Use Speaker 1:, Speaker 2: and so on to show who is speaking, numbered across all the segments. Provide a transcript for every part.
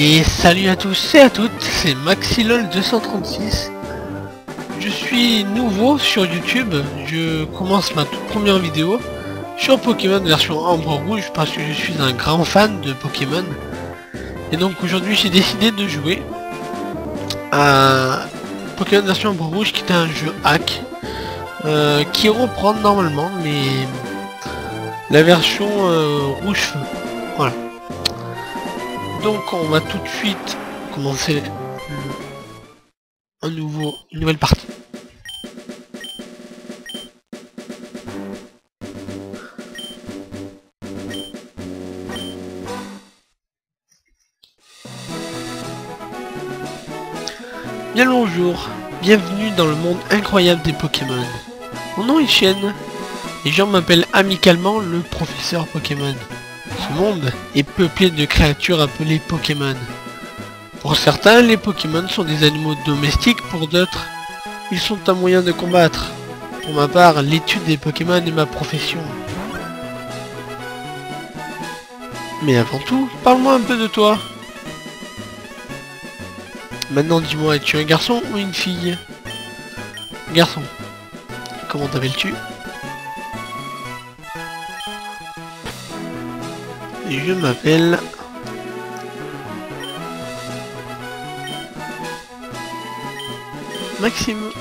Speaker 1: Et salut à tous et à toutes, c'est Maxilol236. Je suis nouveau sur YouTube, je commence ma toute première vidéo sur Pokémon version Ambre Rouge parce que je suis un grand fan de Pokémon. Et donc aujourd'hui j'ai décidé de jouer à Pokémon version Ambre Rouge qui est un jeu hack qui reprend normalement la version rouge feu. Voilà. Donc on va tout de suite commencer une nouvelle partie. Bien le bonjour, bienvenue dans le monde incroyable des Pokémon. Mon nom est Chien, les gens m'appellent amicalement le professeur Pokémon. Ce monde est peuplé de créatures appelées Pokémon. Pour certains, les Pokémon sont des animaux domestiques, pour d'autres, ils sont un moyen de combattre. Pour ma part, l'étude des Pokémon est ma profession. Mais avant tout, parle-moi un peu de toi. Maintenant dis-moi, es-tu un garçon ou une fille? Garçon. Comment t'appelles-tu? Et je m'appelle... Maxime.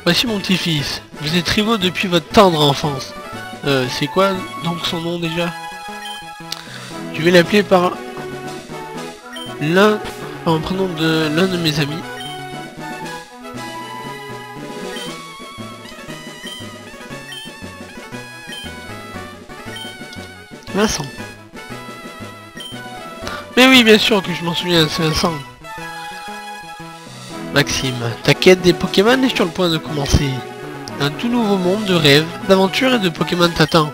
Speaker 1: Voici mon petit-fils. Vous êtes rivaux depuis votre tendre enfance. C'est quoi donc son nom déjà? Je vais l'appeler par un prénom de l'un de mes amis. Vincent. Mais oui, bien sûr que je m'en souviens, c'est Vincent. Maxime, ta quête des Pokémon est sur le point de commencer. Un tout nouveau monde de rêves, d'aventures et de Pokémon t'attend.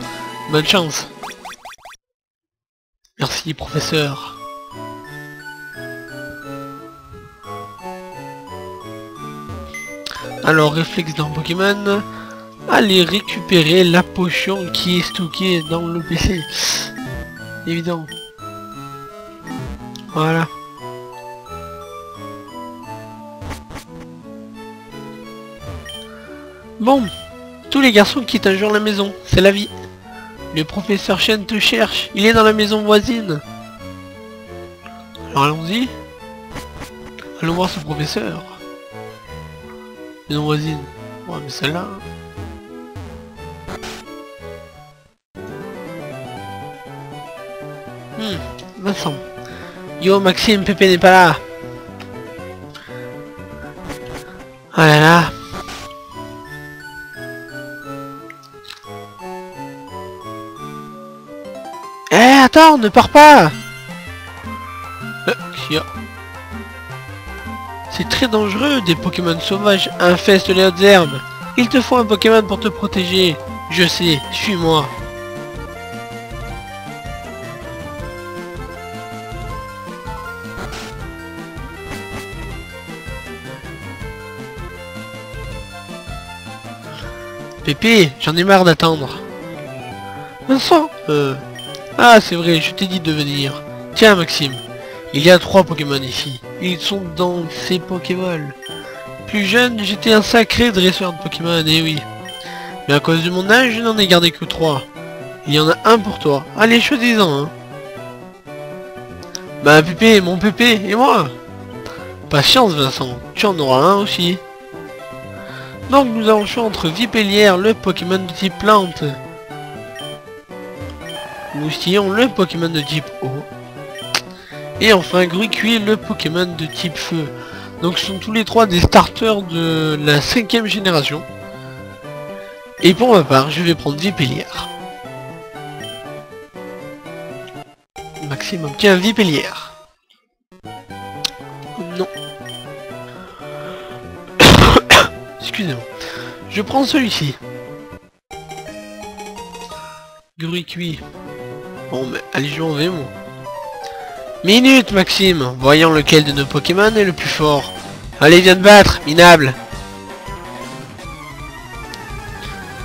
Speaker 1: Bonne chance. Merci, professeur. Alors, réflexe dans Pokémon. Allez récupérer la potion qui est stockée dans le PC. Évident. Voilà. Bon. Tous les garçons quittent un jour la maison. C'est la vie. Le professeur Chen te cherche. Il est dans la maison voisine. Alors allons-y. Allons voir ce professeur. Maison voisine. Ouais, mais celle-là... Vincent. Yo Maxime, Pépé n'est pas là. Oh là là. Eh attends, ne pars pas. C'est très dangereux, des Pokémon sauvages infestent les hautes herbes. Il te faut un Pokémon pour te protéger. Je sais, suis-moi. Pépé, j'en ai marre d'attendre. Vincent, Ah, c'est vrai, je t'ai dit de venir. Tiens, Maxime, il y a 3 Pokémon ici. Ils sont dans ces Pokéballs. Plus jeune, j'étais un sacré dresseur de Pokémon, eh oui. Mais à cause de mon âge, je n'en ai gardé que 3. Il y en a un pour toi. Allez, choisis-en, hein. Bah, Pépé, mon Pépé, et moi. Patience, Vincent, tu en auras un aussi. Donc nous avons le choix entre Vipellière, le Pokémon de type plante. Moustillon, le Pokémon de type eau. Et enfin Gruicui, le Pokémon de type feu. Donc ce sont tous les 3 des starters de la 5e génération. Et pour ma part, je vais prendre Vipellière. Maxime obtient Vipellière. Non. Excusez-moi. Je prends celui-ci. Gruicui. Bon, mais allez, je m'en vais, moi. Minute, Maxime. Voyons lequel de nos Pokémon est le plus fort. Allez, viens te battre, minable.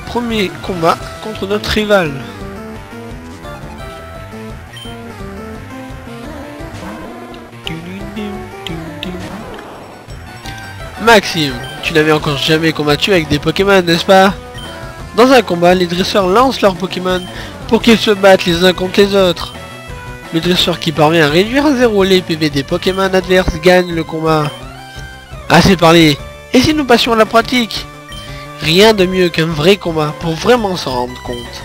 Speaker 1: Premier combat contre notre rival. Maxime, tu n'avais encore jamais combattu avec des Pokémon, n'est-ce pas? Dans un combat, les dresseurs lancent leurs Pokémon pour qu'ils se battent les uns contre les autres. Le dresseur qui parvient à réduire à 0 les PV des Pokémon adverses gagne le combat. Assez parlé. Et si nous passions à la pratique? Rien de mieux qu'un vrai combat pour vraiment s'en rendre compte.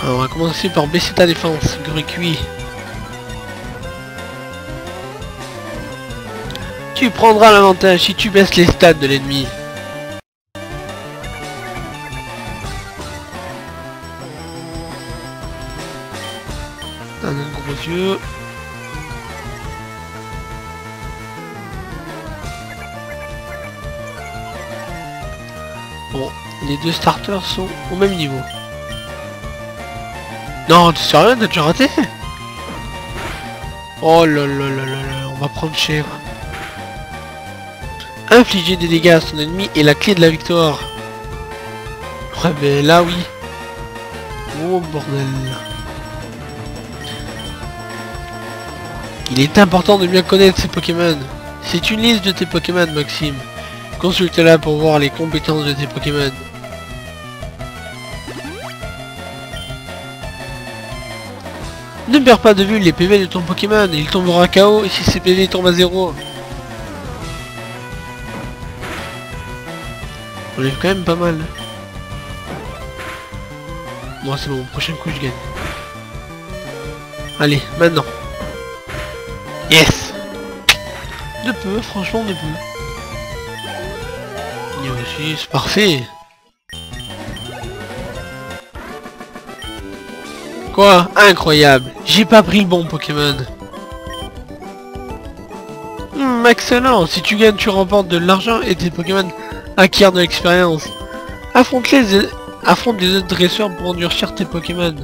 Speaker 1: Alors, on va commencer par baisser ta défense, Gruqui. Tu prendras l'avantage si tu baisses les stats de l'ennemi. Un gros yeux. Bon, les deux starters sont au même niveau. Non, t'es sérieux, t'as déjà raté? Oh là là là là là, on va prendre cher. Infliger des dégâts à son ennemi est la clé de la victoire. Ouais, ben là oui. Oh bordel. Il est important de bien connaître ses Pokémon. C'est une liste de tes Pokémon, Maxime. Consulte-la pour voir les compétences de tes Pokémon. Ne perds pas de vue les PV de ton Pokémon, il tombera KO si ses PV tombent à 0. On est quand même pas mal. Bon c'est bon, prochain coup je gagne. Allez, maintenant. Yes. De peu, franchement de peu. Niveau 6, parfait. Quoi? Incroyable. J'ai pas pris le bon Pokémon. Excellent. Si tu gagnes, tu remportes de l'argent et tes Pokémon acquièrent de l'expérience. Affronte les autres dresseurs pour endurcir tes Pokémon.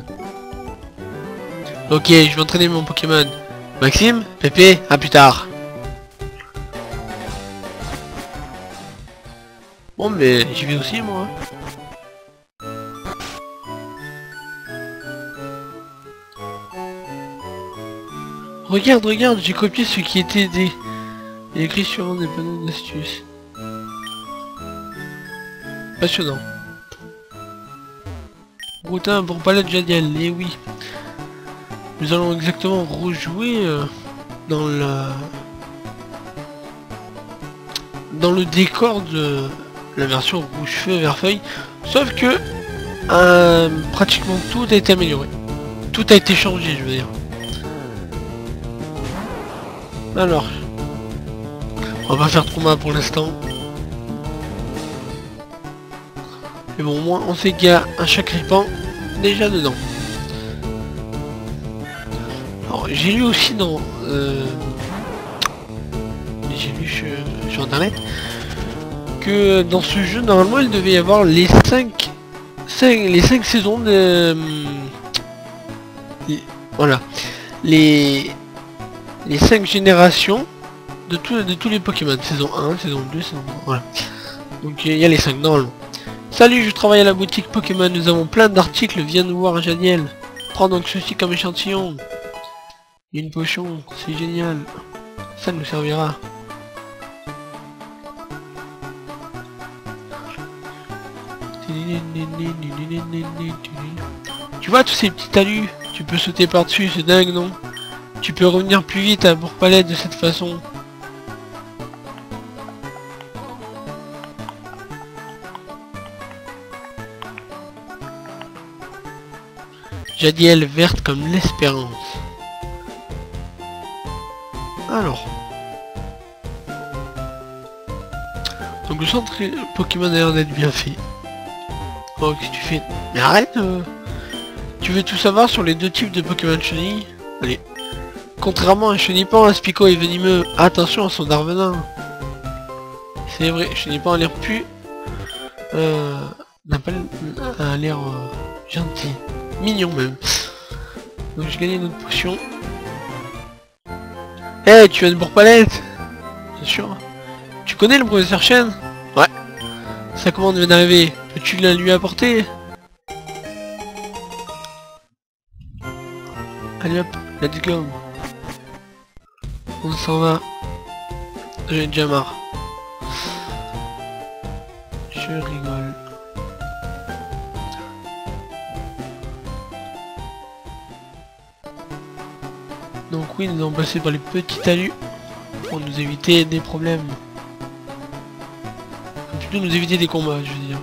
Speaker 1: Ok, je vais entraîner mon Pokémon. Maxime, Pépé, à plus tard. Bon mais j'y vais aussi moi. Regarde, regarde, j'ai copié ce qui était écrit sur un des panneaux d'astuces. Passionnant. Routin pour palette Jadiel, et oui. Nous allons exactement rejouer dans le décor de la version rouge feu vert feuille, sauf que pratiquement tout a été amélioré. Tout a été changé, je veux dire. Alors, on va pas faire de combat pour l'instant. Mais bon, au moins on sait qu'il y a un Chakripan déjà dedans. Alors, j'ai lu aussi dans... j'ai lu sur internet que dans ce jeu, normalement, il devait y avoir les 5 saisons de... voilà. Les 5 générations de tous les Pokémon. Saison 1, saison 2, saison 3, voilà. Donc il y a les 5 normalement. Salut, je travaille à la boutique Pokémon, nous avons plein d'articles, viens nous voir Jadiel. Prends donc ceci comme échantillon. Une potion, c'est génial. Ça nous servira. Tu vois tous ces petits talus, tu peux sauter par-dessus, c'est dingue non? Tu peux revenir plus vite à Bourg-Palette de cette façon. Jadiel verte comme l'espérance. Alors. Donc le centre Pokémon a l'air d'être bien fait. Oh, qu'est-ce que tu fais? Mais arrête Tu veux tout savoir sur les deux types de Pokémon chenilles? Allez. Contrairement à un Chenipan, un Spico est venimeux. Attention à son Darvenin. C'est vrai, Chenipan a l'air plus... n'a pas l'air gentil. Mignon même. Donc j'ai gagné une autre potion. Eh, hey, tu viens de Bourg-Palette? Bien sûr. Tu connais le professeur Chen? Ouais. Sa commande vient d'arriver. Peux-tu la lui apporter? Allez hop, let's go. On s'en va. J'en ai déjà marre. Je rigole. Donc oui, nous allons passer par les petits talus pour nous éviter des problèmes. Plutôt nous éviter des combats, je veux dire.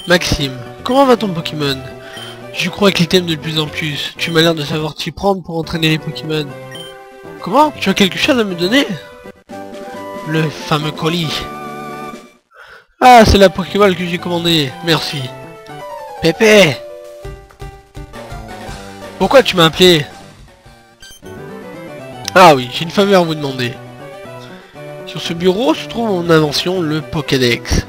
Speaker 1: Maxime, comment va ton Pokémon? Je crois qu'il t'aime de plus en plus. Tu m'as l'air de savoir t'y prendre pour entraîner les Pokémon. Comment? Tu as quelque chose à me donner? Le fameux colis. Ah, c'est la Pokéball que j'ai commandée. Merci. Pépé! Pourquoi tu m'as appelé? Ah oui, j'ai une faveur à vous demander. Sur ce bureau se trouve mon invention, le Pokédex.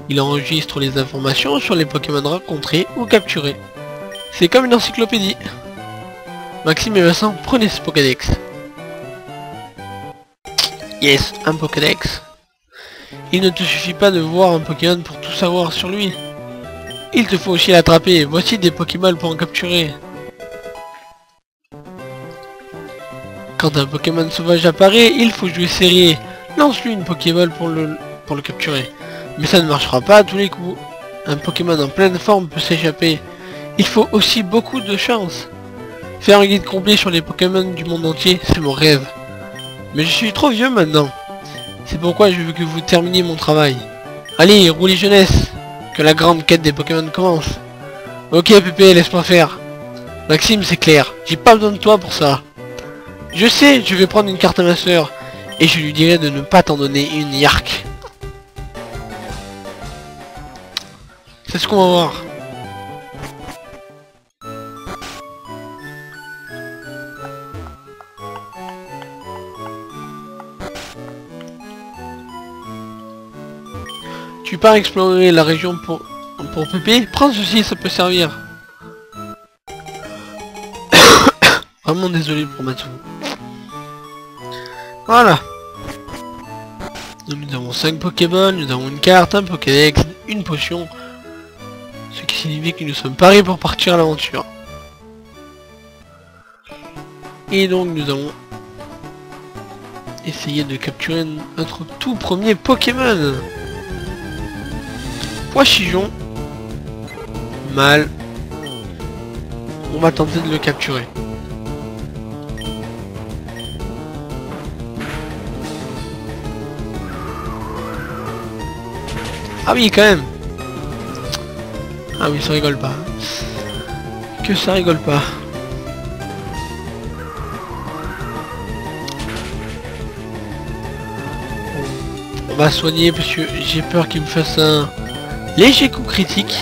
Speaker 1: Il enregistre les informations sur les Pokémon rencontrés ou capturés. C'est comme une encyclopédie. Maxime et Vincent, prenez ce Pokédex. Yes, un Pokédex. Il ne te suffit pas de voir un Pokémon pour tout savoir sur lui. Il te faut aussi l'attraper. Voici des Pokéballs pour en capturer. Quand un Pokémon sauvage apparaît, il faut jouer serré. Lance-lui une Pokéball pour le capturer. Mais ça ne marchera pas à tous les coups. Un Pokémon en pleine forme peut s'échapper. Il faut aussi beaucoup de chance. Faire un guide complet sur les Pokémon du monde entier, c'est mon rêve. Mais je suis trop vieux maintenant. C'est pourquoi je veux que vous terminiez mon travail. Allez, roulez jeunesse. Que la grande quête des Pokémon commence. Ok Pépé, laisse-moi faire. Maxime, c'est clair. J'ai pas besoin de toi pour ça. Je sais, je vais prendre une carte à ma soeur. Et je lui dirai de ne pas t'en donner une yark. C'est ce qu'on va voir. Tu pars explorer la région pour Pépé. Prends ceci, ça peut servir. Vraiment désolé pour ma toux. Voilà. Donc, nous avons 5 Pokéballs, nous avons une carte, un Pokédex, une potion. Ce qui signifie que nous sommes parés pour partir à l'aventure. Et donc nous allons essayer de capturer notre tout premier Pokémon. Poichijon. Mal. On va tenter de le capturer. Ah oui, quand même. Ah oui, ça rigole pas. Que ça rigole pas. On va soigner parce que j'ai peur qu'il me fasse un léger coup critique.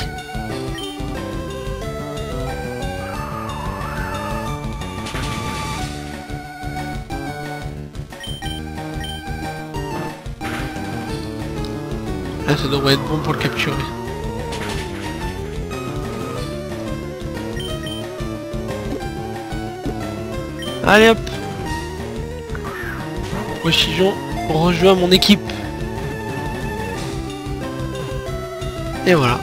Speaker 1: Là, ça devrait être bon pour le capturer. Allez hop. Poichijon rejoint mon équipe. Et voilà.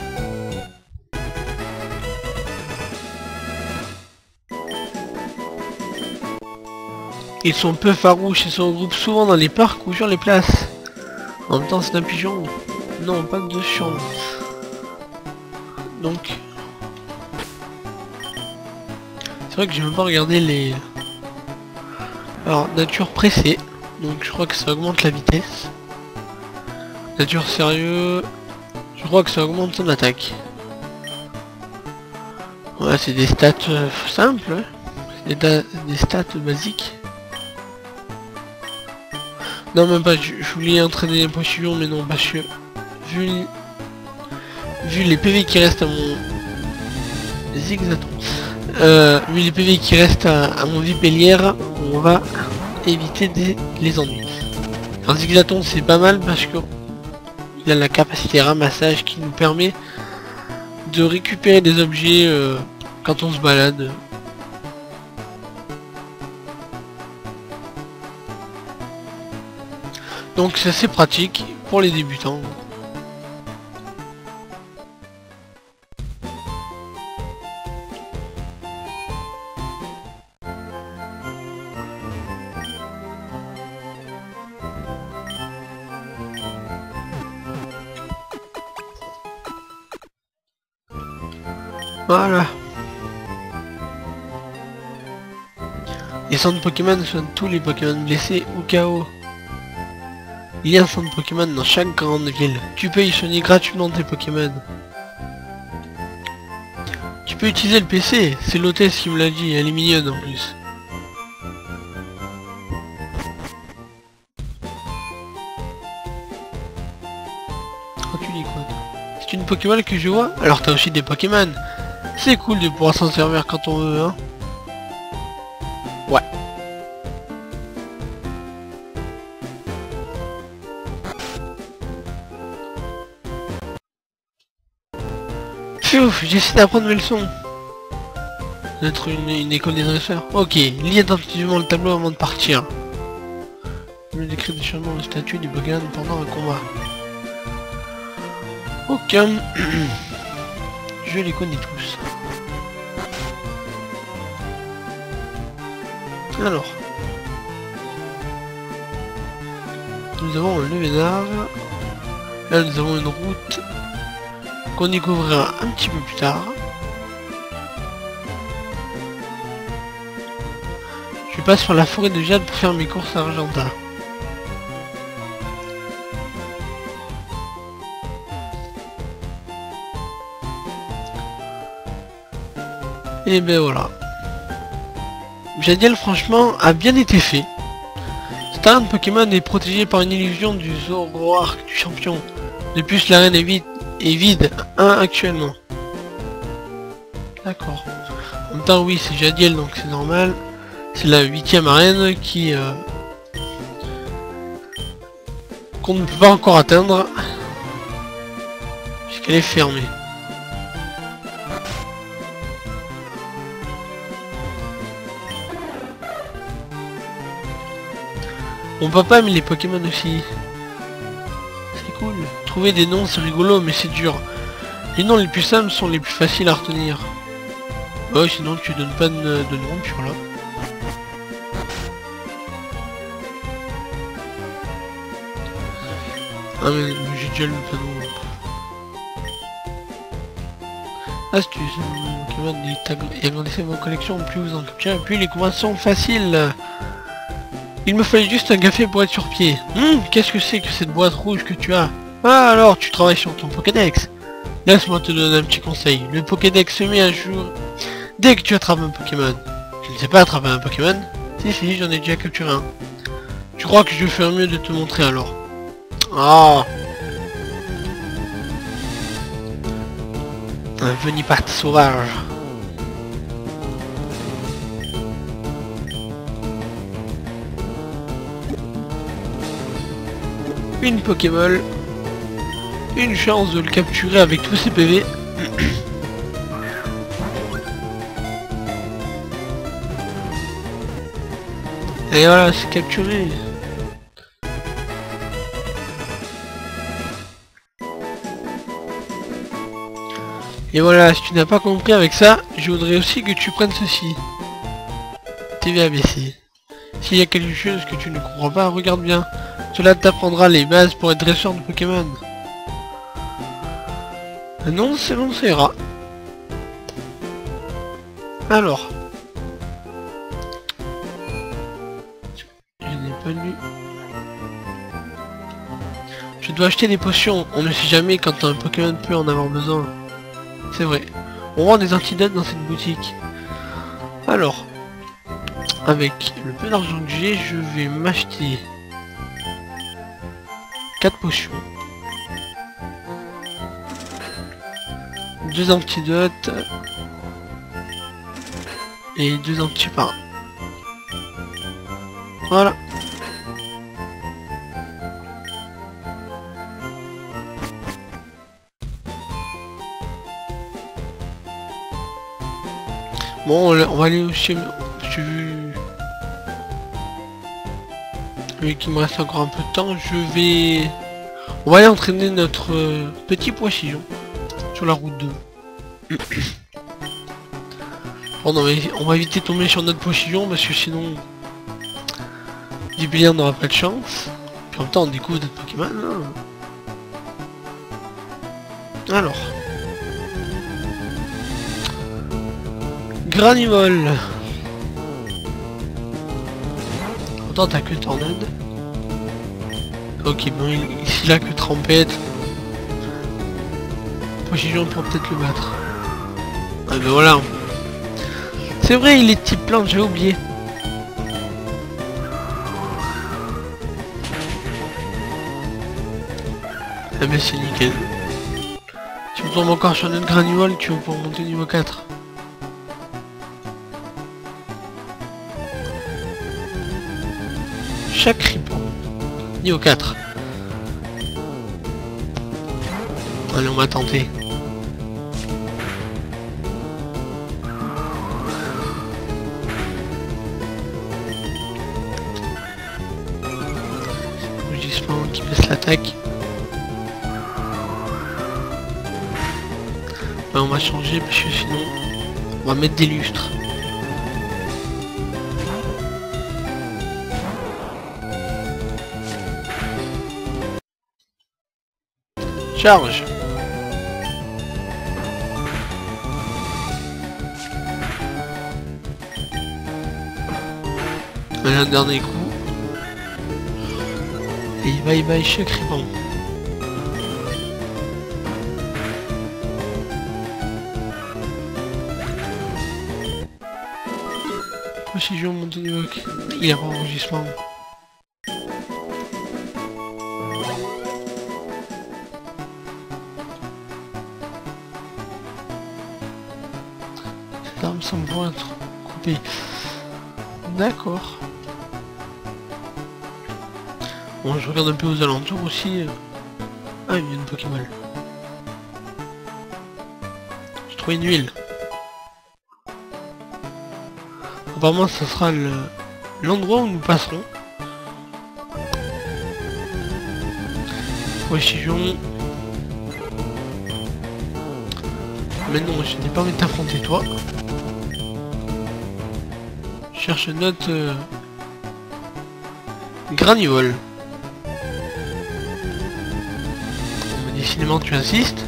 Speaker 1: Ils sont peu farouches et se regroupent souvent dans les parcs ou sur les places. En même temps c'est un pigeon. Non, pas de chambre. Donc... c'est vrai que j'ai même pas regardé les... Alors, nature pressée. Donc je crois que ça augmente la vitesse. Nature sérieux... je crois que ça augmente son attaque. Ouais, c'est des stats simples. Hein. C'est des stats basiques. Non, même pas, je voulais entraîner les poissons, mais non, parce que vu les PV qui restent à mon... Zigzaton. Vu les PV qui restent à mon vipellière, on va éviter les ennuis. Un Zigzaton c'est pas mal parce que il a la capacité ramassage qui nous permet de récupérer des objets quand on se balade. Donc c'est assez pratique pour les débutants. Voilà. Les centres Pokémon soignent tous les Pokémon blessés ou KO. Il y a un centre Pokémon dans chaque grande ville. Tu peux y soigner gratuitement tes Pokémon. Tu peux utiliser le PC, c'est l'hôtesse qui me l'a dit, elle est mignonne en plus. Oh, tu dis quoi toi? C'est une Pokéball que je vois? Alors t'as aussi des Pokémon. C'est cool de pouvoir s'en servir quand on veut, hein. Ouais. Pfiou, j'essaie d'apprendre mes leçons. D'être une école des dresseurs. Ok, lis attentivement le tableau avant de partir. Je décris des changements de statut du Pokémon pendant un combat. Ok. Je les connais tous. Alors. Nous avons le Vénard. Là nous avons une route qu'on découvrira un petit peu plus tard. Je passe par la forêt de Jade pour faire mes courses à Argenta. Et ben voilà. Jadiel franchement a bien été fait. Ce terrain de Pokémon est protégé par une illusion du Zoroark du champion. De plus l'arène est vide, 1 actuellement. D'accord. En même temps oui c'est Jadiel donc c'est normal. C'est la 8ème arène qui qu'on ne peut pas encore atteindre puisqu'elle est fermée. Mon papa aime les Pokémon aussi. C'est cool. Trouver des noms c'est rigolo mais c'est dur. Les noms les plus simples sont les plus faciles à retenir. Bah ouais, sinon tu donnes pas de nom puis voilà. Ah mais j'ai déjà lu le panneau. Astuce, Pokémon et agrandissez vos collections, plus vous en capturez, plus les combats sont faciles. Il me fallait juste un café pour être sur pied. Qu'est-ce que c'est que cette boîte rouge que tu as? Ah alors, tu travailles sur ton Pokédex. Laisse-moi te donner un petit conseil. Le Pokédex se met à jour dès que tu attrapes un Pokémon. Tu ne sais pas attraper un Pokémon? Si, j'en ai déjà capturé un. Tu crois que je vais faire mieux de te montrer alors? Ah, un Venipat sauvage. Une Pokéball. Une chance de le capturer avec tous ses PV. Et voilà, c'est capturé. Et voilà, si tu n'as pas compris avec ça, je voudrais aussi que tu prennes ceci. TV ABC. S'il y a quelque chose que tu ne comprends pas, regarde bien. Cela t'apprendra les bases pour être dresseur de Pokémon. Non, c'est bon, ça ira. Alors. Je n'ai pas lu. Je dois acheter des potions. On ne sait jamais quand un Pokémon peut en avoir besoin. C'est vrai. On vend des antidotes dans cette boutique. Alors. Avec le peu d'argent que j'ai, je vais m'acheter 4 potions. 2 antidotes. Et 2 antiparins. Voilà. Bon, on va aller au chez... Vu qu'il me reste encore un peu de temps, on va aller entraîner notre petit poissillon sur la route 2. Bon, non, mais on va éviter de tomber sur notre poissillon parce que sinon on n'aura pas de chance. Puis en même temps on découvre d'autres Pokémon. Hein. Alors. Granivol. Autant t'as que Tornade. Ok, bon, ici là que Trempette. Poissillon pour peut-être le battre. Ah ben voilà. C'est vrai, il est type plante, j'ai oublié. Ah ben c'est nickel. Si on tombe encore sur notre Granivol, tu vas pouvoir monter niveau 4. Chaque ripon. Niveau 4. Allez, on va tenter. Rugissement qui baisse l'attaque. On va changer parce que sinon on va mettre des lustres. Charge. Allez, un dernier coup. Et bye bye chaque ribon. Poissillon monte au niveau. Il a pas enregistrement. Cette arme semble pouvoir être coupée. D'accord. Bon, je regarde un peu aux alentours aussi. Ah, il y a une Pokéball. J'ai trouvé une huile. Apparemment, ce sera l'endroit où nous passerons. Poissillon. Mais non, je n'ai pas envie de t'affronter toi. Je cherche notre Granivol. Mais décidément tu insistes.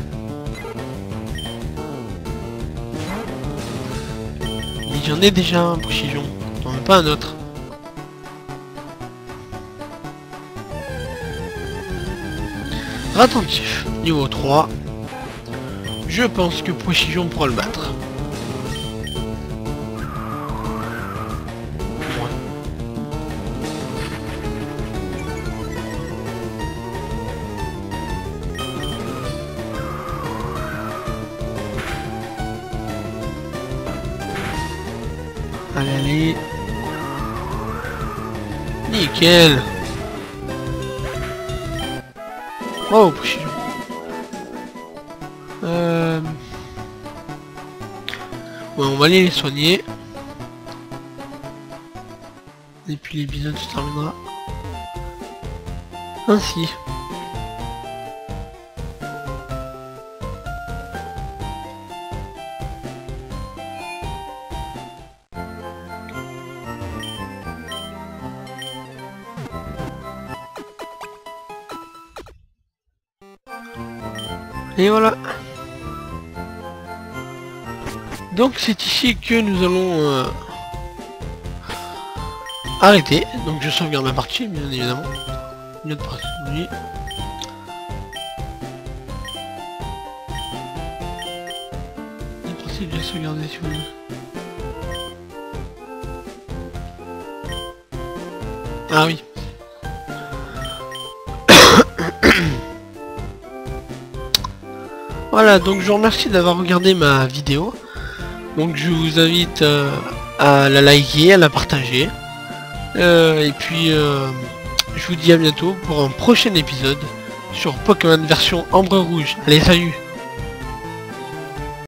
Speaker 1: Mais j'en ai déjà un Poissillon, t'en veux pas un autre. Attentif, niveau 3. Je pense que Poissillon pourra le battre. Allez, allez. Nickel. Oh, Poissillon. Ouais, on va aller les soigner. Et puis l'épisode se terminera ainsi. Et voilà. Donc c'est ici que nous allons arrêter. Donc je sauvegarde la partie, bien évidemment. Une autre partie. Oui. Une partie déjà sauvegardée si vous voulez. Ah oui. Voilà, donc je vous remercie d'avoir regardé ma vidéo. Donc je vous invite à la liker, à la partager. Et puis je vous dis à bientôt pour un prochain épisode sur Pokémon version Ambre Rouge. Allez, salut!